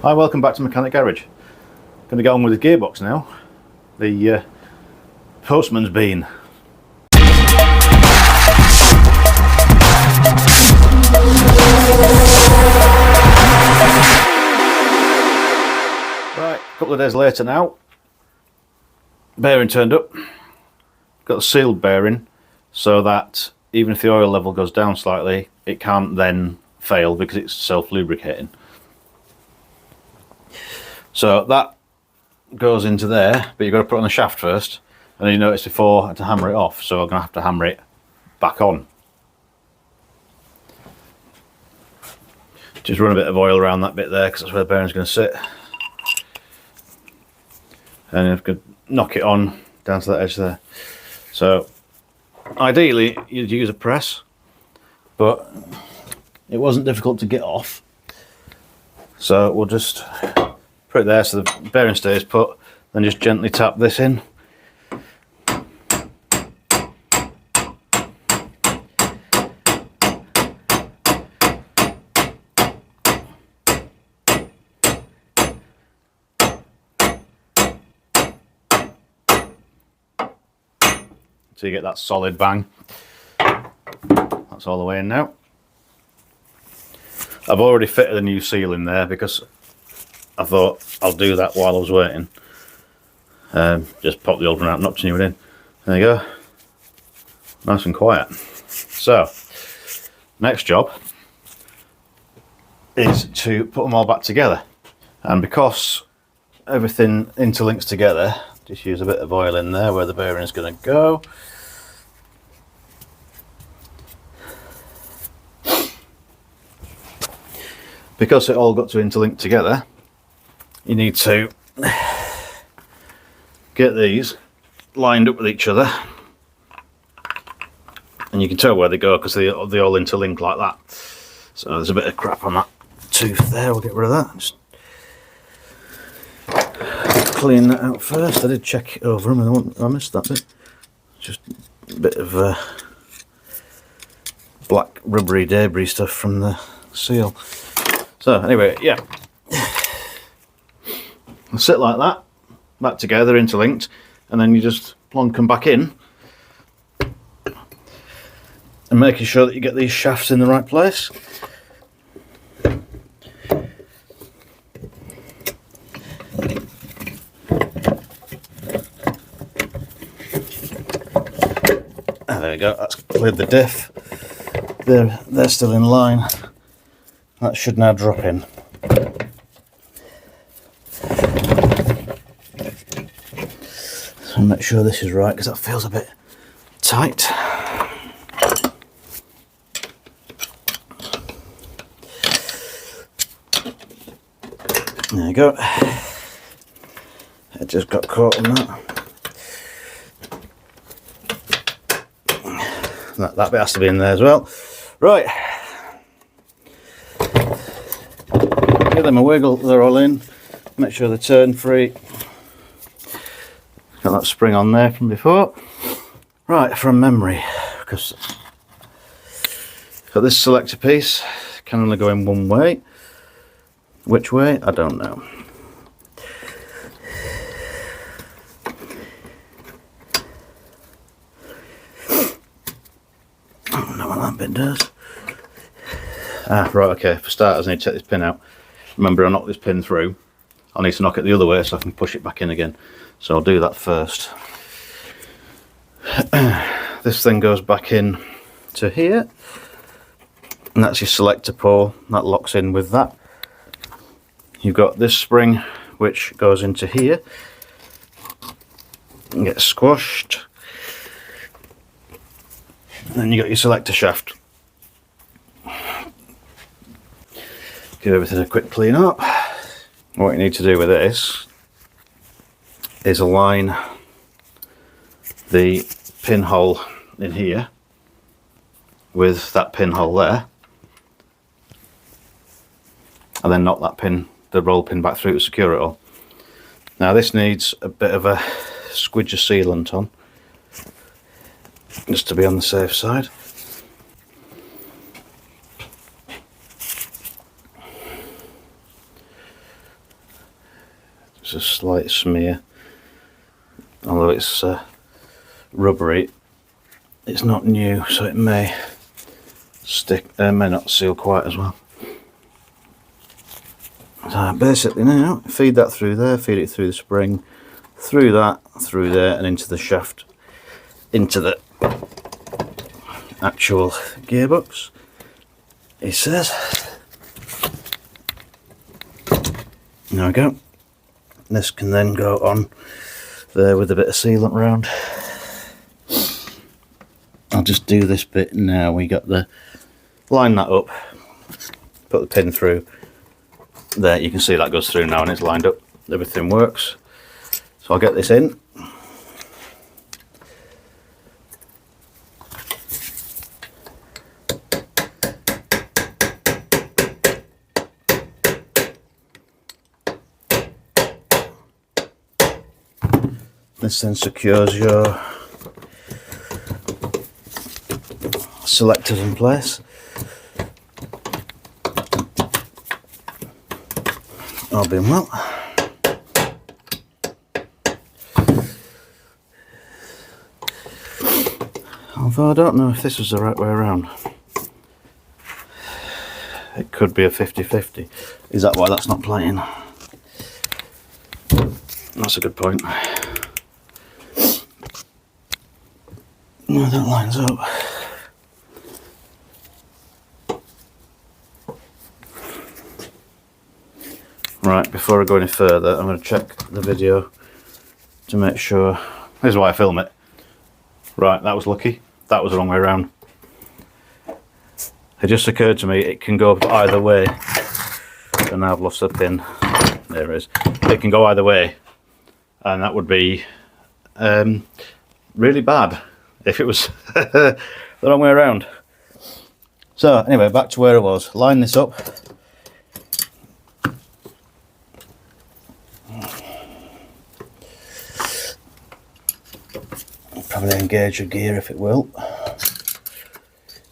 Hi, welcome back to Mechanic Garage. Going to get on with the gearbox now. The postman's been. Right, a couple of days later now. Bearing turned up. Got a sealed bearing so that even if the oil level goes down slightly, it can't then fail because it's self-lubricating. So that goes into there, but you've got to put it on the shaft first. And you noticed before I had to hammer it off, so I'm going to have to hammer it back on. Just run a bit of oil around that bit there because that's where the bearing's going to sit. And I've got to knock it on down to that edge there. So ideally you'd use a press, but it wasn't difficult to get off. So we'll just put it there so the bearing stays put, then just gently tap this in. So you get that solid bang. That's all the way in now. I've already fitted a new seal in there because I thought I'll do that while I was waiting. Just pop the old one out, knock the new one in. There you go. Nice and quiet. So, next job is to put them all back together. And because everything interlinks together, just use a bit of oil in there where the bearing is going to go. Because it all got to interlink together, you need to get these lined up with each other, and you can tell where they go because they all interlink like that. So there's a bit of crap on that tooth there, we'll get rid of that. Just clean that out first. I did check it over them and I missed that bit. Just a bit of black rubbery debris stuff from the seal. So anyway, yeah, they'll sit like that, back together, interlinked, and then you just plonk them back in, and making sure that you get these shafts in the right place. Ah, there we go. That's cleared the diff. They're still in line. That should now drop in. So make sure this is right because that feels a bit tight. There you go. It just got caught on that. That bit has to be in there as well. Right. Give them a wiggle, they're all in. Make sure they're turn free. Got that spring on there from before. Right, from memory, because got this selector piece, can only go in one way. Which way? I don't know. I don't know what that bit does. Ah, right, okay, for starters I need to take this pin out. Remember, I knocked this pin through. I'll need to knock it the other way so I can push it back in again. So I'll do that first. This thing goes back in to here. And that's your selector pole. That locks in with that. You've got this spring which goes into here and gets squashed. And then you got your selector shaft. Give everything a quick clean up. What you need to do with this is align the pinhole in here with that pinhole there, and then knock that pin, the roll pin, back through to secure it all. Now this needs a bit of a squidge of sealant on, just to be on the safe side. It's a slight smear, although it's rubbery. It's not new, so it may stick, may not seal quite as well. So basically now, feed that through there, feed it through the spring, through that, through there, and into the shaft, into the actual gearbox, it says. There we go. This can then go on there with a bit of sealant around. I'll just do this bit now. We got the, line that up, put the pin through there. You can see that goes through now and it's lined up. Everything works. So I'll get this in. This then secures your selectors in place. All being well. Although I don't know if this was the right way around. It could be a 50-50. Is that why that's not playing? That's a good point. No, that lines up. Right, before I go any further, I'm going to check the video to make sure. Here's why I film it. Right, that was lucky. That was the wrong way around. It just occurred to me it can go either way. And now I've lost the pin. There it is. It can go either way. And that would be really bad if it was the wrong way around. So anyway, back to where I was. Line this up. Probably engage a gear if it will,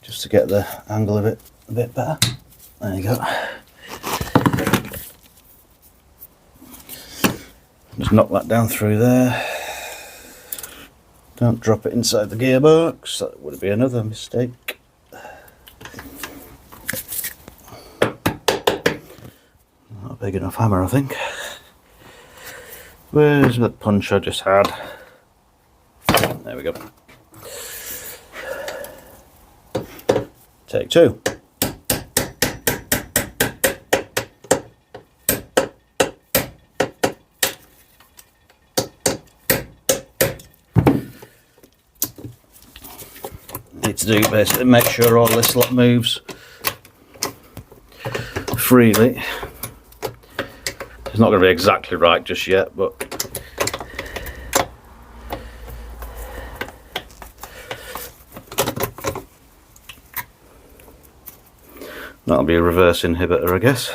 just to get the angle of it a bit better. There you go. Just knock that down through there. Don't drop it inside the gearbox, that would be another mistake. Not a big enough hammer, I think. Where's that punch I just had? There we go. Take two. Need to do basically make sure all this lot moves freely. It's not going to be exactly right just yet, but that'll be a reverse inhibitor, I guess.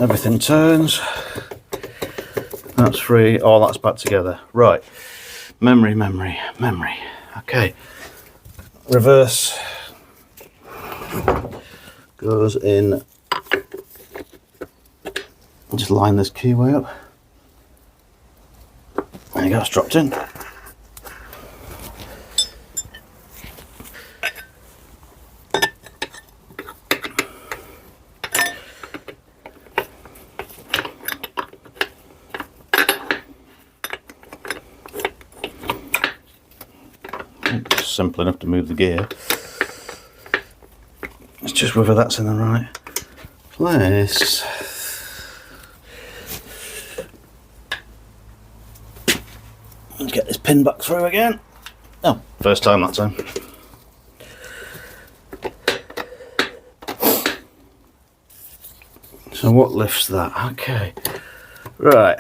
Everything turns. That's free. All that's back together. Right. Memory. Okay. Reverse goes in. Just line this keyway up. There you go. It's dropped in. Simple enough to move the gear. It's just whether that's in the right place. Let's get this pin back through again. Oh, first time that time. So what lifts that? Okay, right.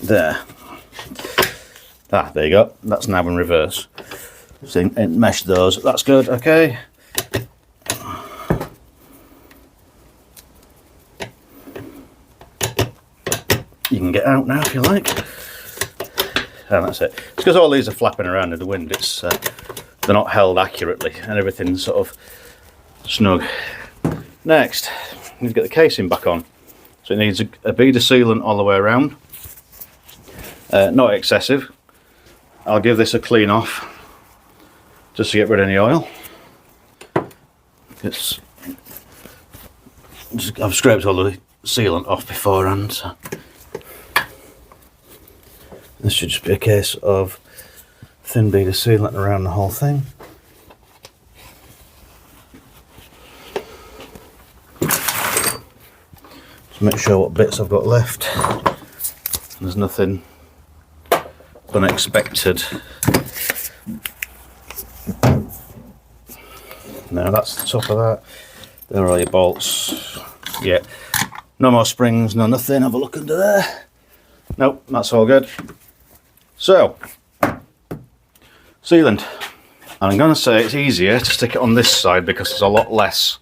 There. Ah, there you go. That's now in reverse. So mesh those. That's good. Okay. You can get out now if you like. and that's it. It's because all these are flapping around in the wind. It's they're not held accurately, and everything's sort of snug. Next, you need to get the casing back on. So it needs a bead of sealant all the way around. Not excessive. I'll give this a clean off just to get rid of any oil. I've scraped all the sealant off beforehand, so this should just be a case of thin bead of sealant around the whole thing. Just make sure what bits I've got left. There's nothing unexpected. Now that's the top of that. There are all your bolts. Yeah, no more springs, no nothing. Have a look under there. Nope, that's all good. So, sealant. And I'm going to say it's easier to stick it on this side because there's a lot less.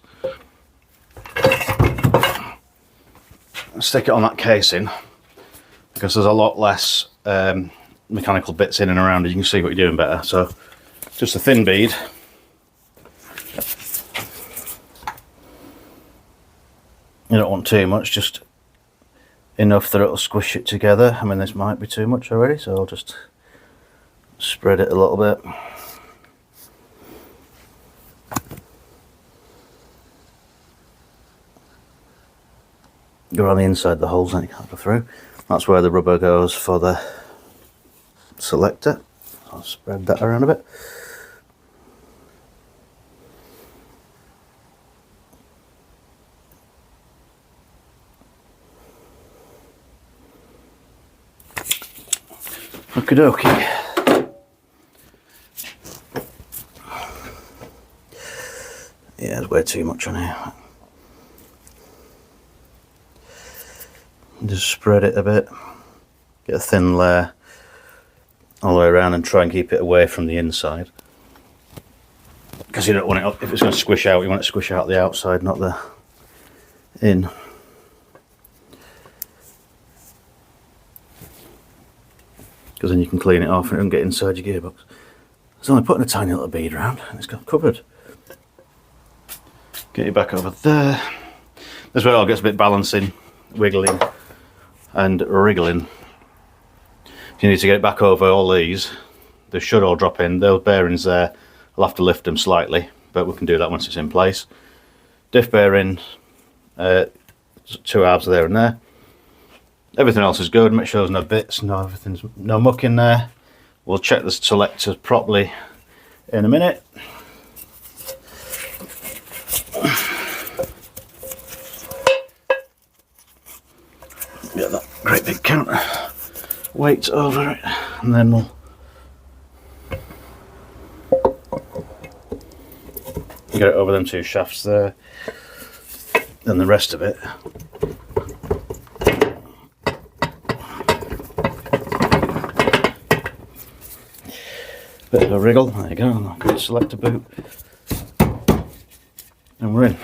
Stick it on that casing because there's a lot less mechanical bits in and around it. You can see what you're doing better. So, just a thin bead. You don't want too much, just enough that it'll squish it together. I mean, this might be too much already, so I'll just spread it a little bit. Go around the inside of the holes, then you can't go through. That's where the rubber goes for the selector. I'll spread that around a bit. Okie dokie. Yeah, there's way too much on here. Just spread it a bit. Get a thin layer all the way around and try and keep it away from the inside. Because you don't want it, if it's going to squish out, you want it to squish out the outside, not the in. Because then you can clean it off and it doesn't get inside your gearbox. It's only putting a tiny little bead around and it's got covered. Get you back over there. This way it all gets a bit balancing, wiggling and wriggling. If you need to get it back over all these, they should all drop in. Those bearings there, I'll have to lift them slightly, but we can do that once it's in place. Diff bearing, 2 halves there and there. Everything else is good. Make sure there's no bits, no muck in there. We'll check the selectors properly in a minute. Get that great big counter weight over it, and then we'll get it over them 2 shafts there, and the rest of it. Bit of a wriggle, there you go, good selector boot, and we're in.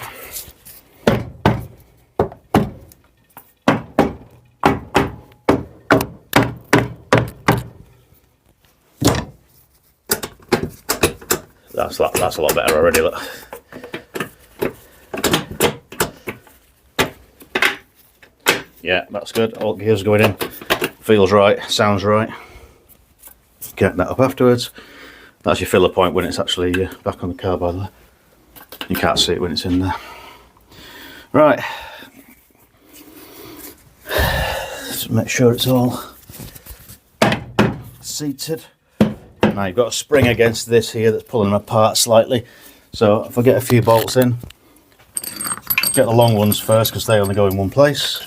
That's a lot better already, look. Yeah, that's good, all gears going in, feels right, sounds right. Get that up afterwards. That's your filler point when it's actually back on the car, by the way. You can't see it when it's in there. Right. Just make sure it's all seated. Now you've got a spring against this here that's pulling them apart slightly. So if I get a few bolts in, get the long ones first because they only go in one place.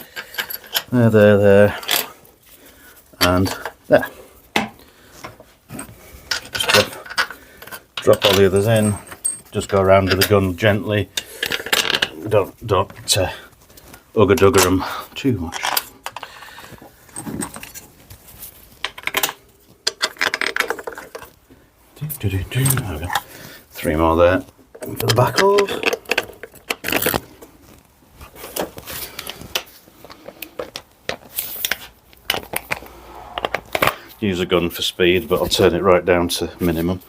There, and there. Drop all the others in, just go around with the gun gently, don't ugger-dugger them too much. There we go. 3 more there for the back hold. use a gun for speed, but I'll turn it right down to minimum.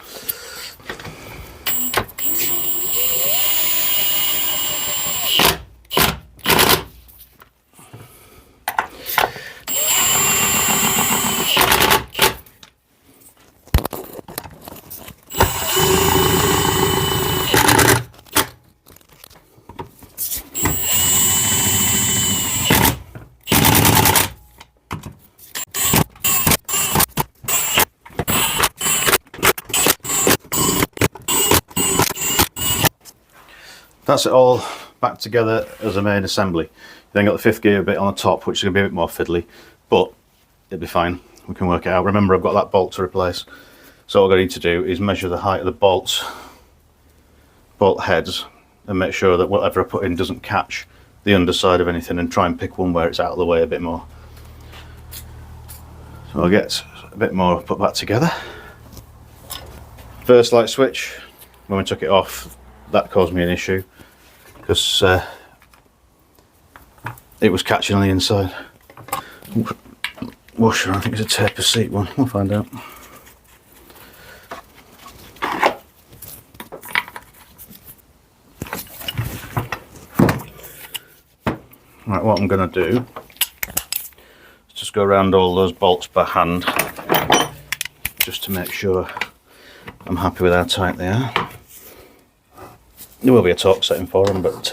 That's it all back together as a main assembly. You then got the fifth gear bit on the top, which is going to be a bit more fiddly, but it'll be fine. We can work it out. Remember, I've got that bolt to replace. So all I need to do is measure the height of the bolt heads and make sure that whatever I put in doesn't catch the underside of anything, and try and pick one where it's out of the way a bit more. So I'll get a bit more, put that together. First light switch, when we took it off, that caused me an issue because it was catching on the inside. Washer, I think it's a taper seat one, we'll find out. Right, what I'm going to do is just go around all those bolts by hand, just to make sure I'm happy with how tight they are. There will be a torque setting for them, but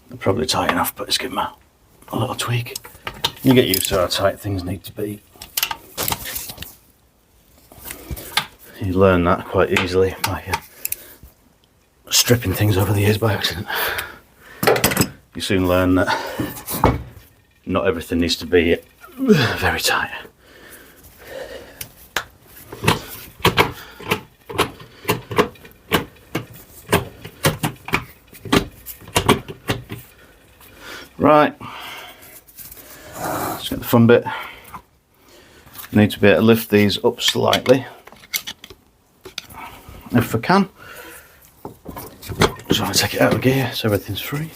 they're probably tight enough, but it's giving them a little tweak. You get used to how tight things need to be. You learn that quite easily by stripping things over the years by accident. You soon learn that not everything needs to be very tight. Right, let's get the fun bit. You need to be able to lift these up slightly, if I can. Just want to take it out of gear so everything's free.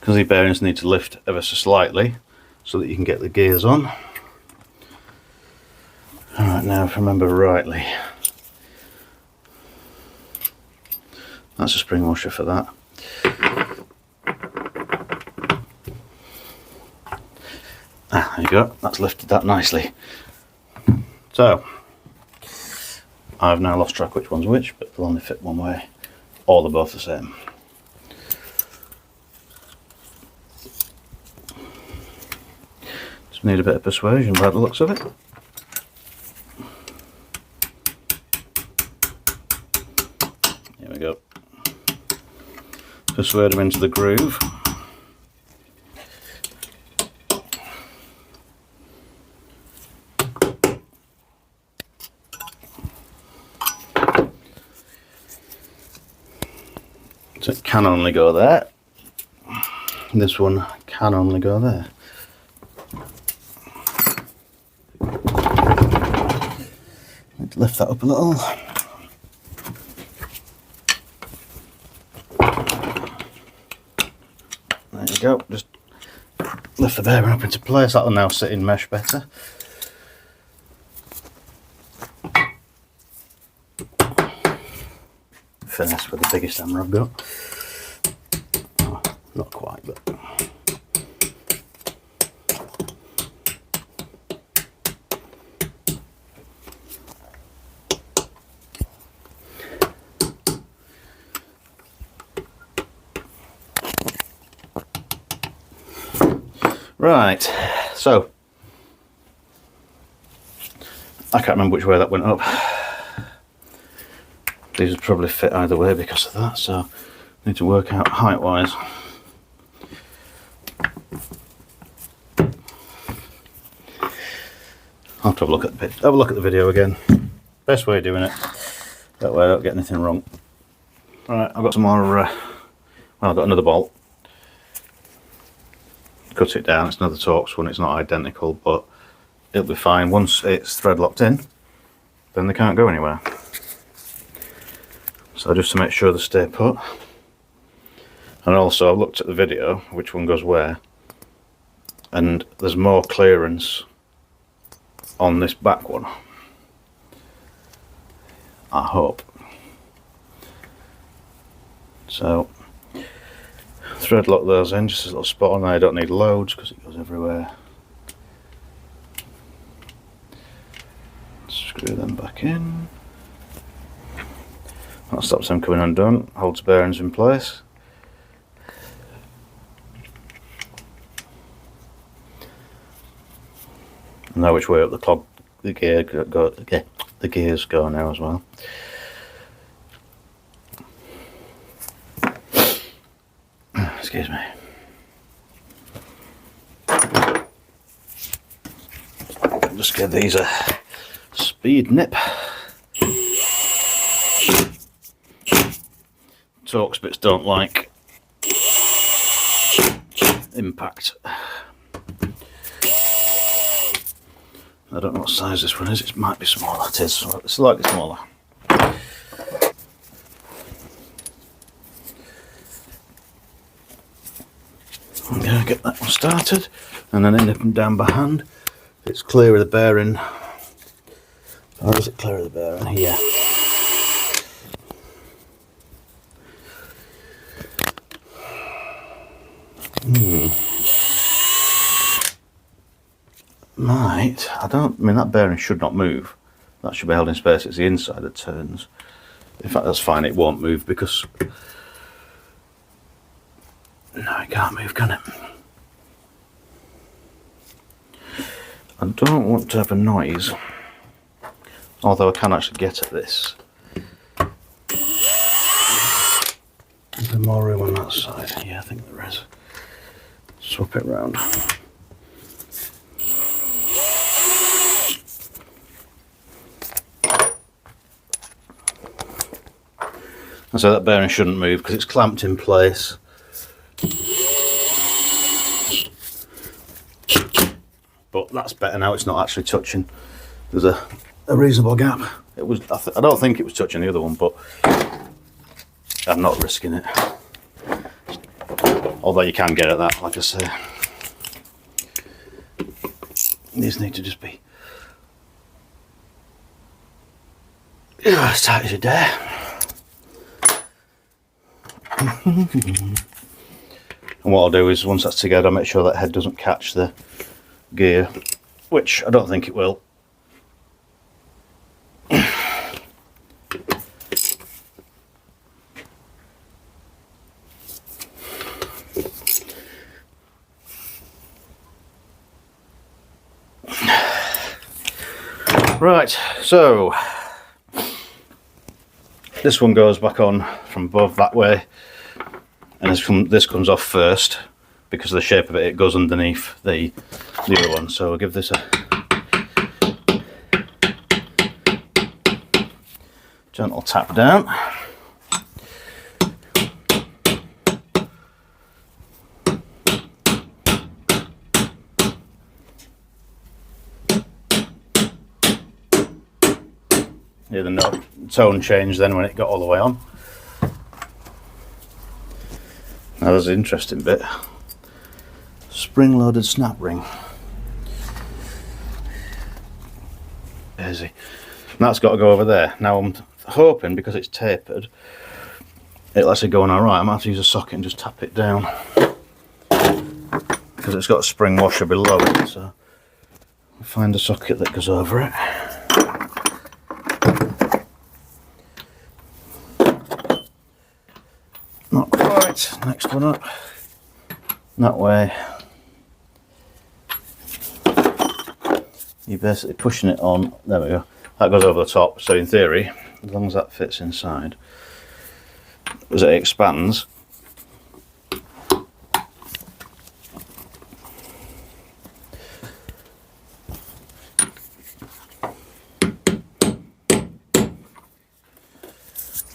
Because the bearings need to lift ever so slightly so that you can get the gears on. Alright, now if I remember rightly, that's a spring washer for that. Ah, there you go, that's lifted that nicely. So, I've now lost track which one's which, but they'll only fit one way, or they're both the same. Just need a bit of persuasion by the looks of it. Here we go. Persuade them into the groove. So it can only go there. This one can only go there. Let's lift that up a little. There you go. Just lift the bearing up into place. That'll now sit in mesh better. Finesse with the biggest hammer I've got. Oh, not quite, but right. So I can't remember which way that went up. These would probably fit either way because of that, so I need to work out height wise. I'll have to have a look at the video again. Best way of doing it. That way I don't get anything wrong. Alright, I've got some more, well, I've got another bolt. Cut it down, it's another Torx one, it's not identical, but it'll be fine. Once it's thread locked in, then they can't go anywhere. So just to make sure they stay put. And also I've looked at the video, which one goes where, and there's more clearance on this back one, I hope. So thread lock those in, just a little spot on there. I don't need loads because it goes everywhere. Screw them back in. That stops them coming undone, holds bearings in place. I know which way up the gears go now as well. Excuse me. Just give these a speed nip. Torx bits don't like impact. I don't know what size this one is. It might be smaller. It is slightly smaller. I'm going to get that one started, and then nip them down by hand. It's clear of the bearing. Or is it clear of the bearing? Here. I mean that bearing should not move. That should be held in space. It's the inside that turns. In fact, that's fine. It won't move because no, it can't move, can it? I don't want to have a noise, although I can actually get at this. Is there more room on that side? Yeah, I think there is. Swap it round. And so that bearing shouldn't move because it's clamped in place. But that's better now, it's not actually touching. There's a reasonable gap. It was. I don't think it was touching the other one, but I'm not risking it. Although you can get at that, like I say. These need to just be as tight as you dare. And what I'll do is, once that's together, I'll make sure that head doesn't catch the gear, which I don't think it will. Right, so this one goes back on from above that way, and this comes off first because of the shape of it. It goes underneath the other one, so we'll give this a gentle tap down. Hear the tone change then when it got all the way on. Now there's an interesting bit. Spring-loaded snap ring. Easy. That's got to go over there. Now I'm hoping, because it's tapered, it'll actually go on alright. I might have to use a socket and just tap it down, because it's got a spring washer below it, so I'll find a socket that goes over it. Not quite. Next one up. That way. You're basically pushing it on. There we go. That goes over the top. So in theory, as long as that fits inside, as it expands,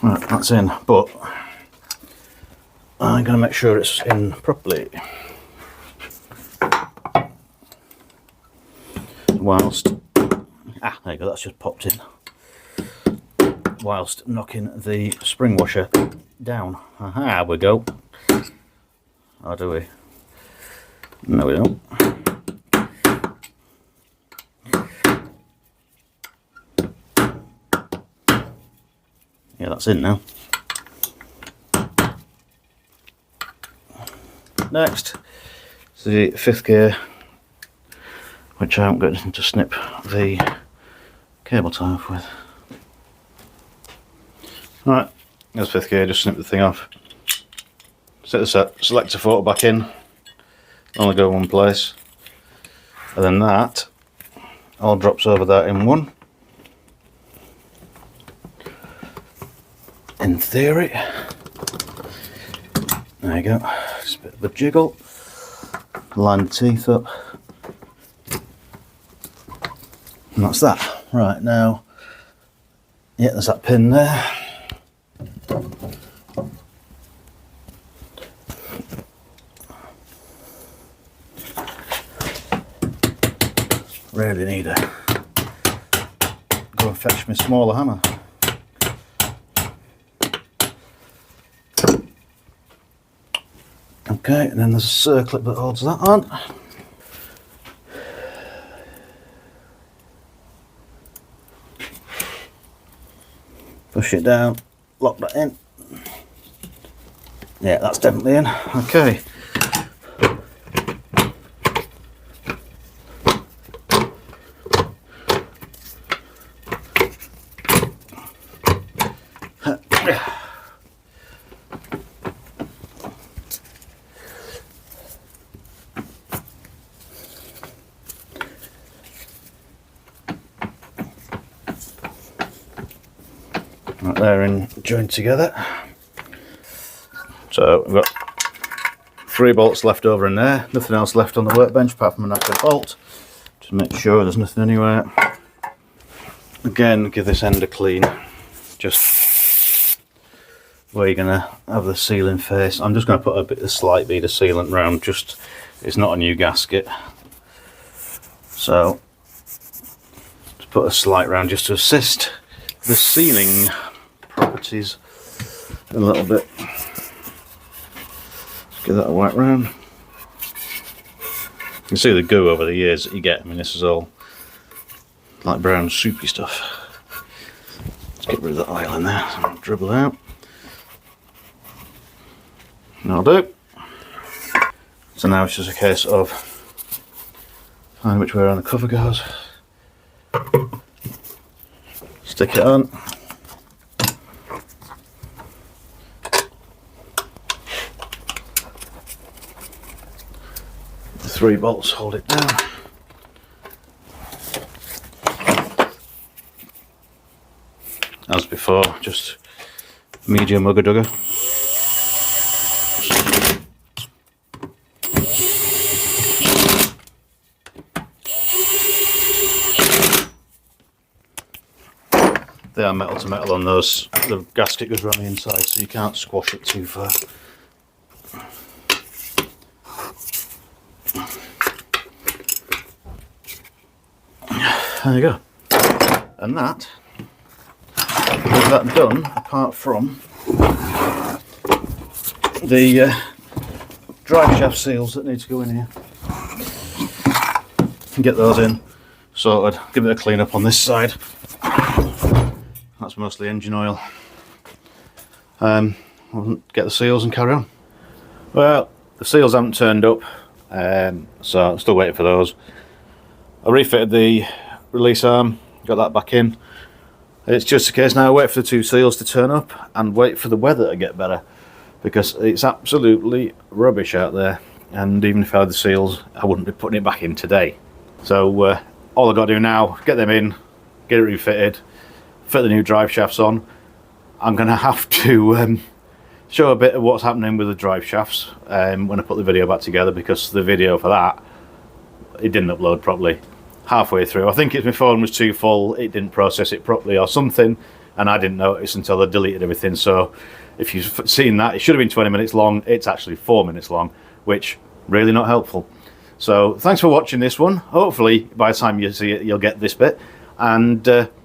right, that's in. But I'm going to make sure it's whilst, there you go, that's just popped in, whilst knocking the spring washer down. Aha, we go. Or do we? No, we don't. Yeah, that's in now. Next is the 5th gear, which I haven't got anything to snip the cable tie off with. Alright, there's 5th gear, just snip the thing off. Set the selector photo back in, only go one place, and then that all drops over that in one. In theory. There you go, just a bit of a jiggle, line the teeth up, and that's that. Right, now, yeah, there's that pin there. Really need to go and fetch my smaller hammer. Okay, and then there's a circlip that holds that on. Push it down, lock that in. Yeah, that's definitely in. Okay. Right, they're in joined together. So we've got 3 bolts left over in there, nothing else left on the workbench apart from a knackered bolt. Just make sure there's nothing anywhere. Again, give this end a clean, just where you're going to have the sealing face. I'm just going to put a slight bead of sealant round, just, it's not a new gasket. So, just put a slight round just to assist the sealing properties a little bit. Just give that a whack round. You can see the goo over the years that you get. I mean, this is all like brown soupy stuff. Let's get rid of the oil in there, so dribble out. That'll do. So now it's just a case of finding which way around the cover goes. Stick it on. The 3 bolts hold it down. As before, just medium ugga dugger. They are metal to metal on those. The gasket goes around the inside, so you can't squash it too far. There you go. And that, with that done, apart from the drive shaft seals that need to go in here. Get those in, sorted, give it a clean up on this side. That's mostly engine oil. We'll get the seals and carry on. Well, the seals haven't turned up, so I'm still waiting for those. I refitted the release arm, got that back in. It's just a case now, wait for the 2 seals to turn up and wait for the weather to get better, because it's absolutely rubbish out there, and even if I had the seals I wouldn't be putting it back in today. So all I've got to do now, get them in, get it refitted, fit the new drive shafts on. I'm going to have to show a bit of what's happening with the drive shafts when I put the video back together, because the video for that, it didn't upload properly halfway through. I think my phone was too full, it didn't process it properly or something, and I didn't notice until I deleted everything. So if you've seen that, it should have been 20 minutes long, it's actually 4 minutes long, which really not helpful. So thanks for watching this one. Hopefully by the time you see it, you'll get this bit. And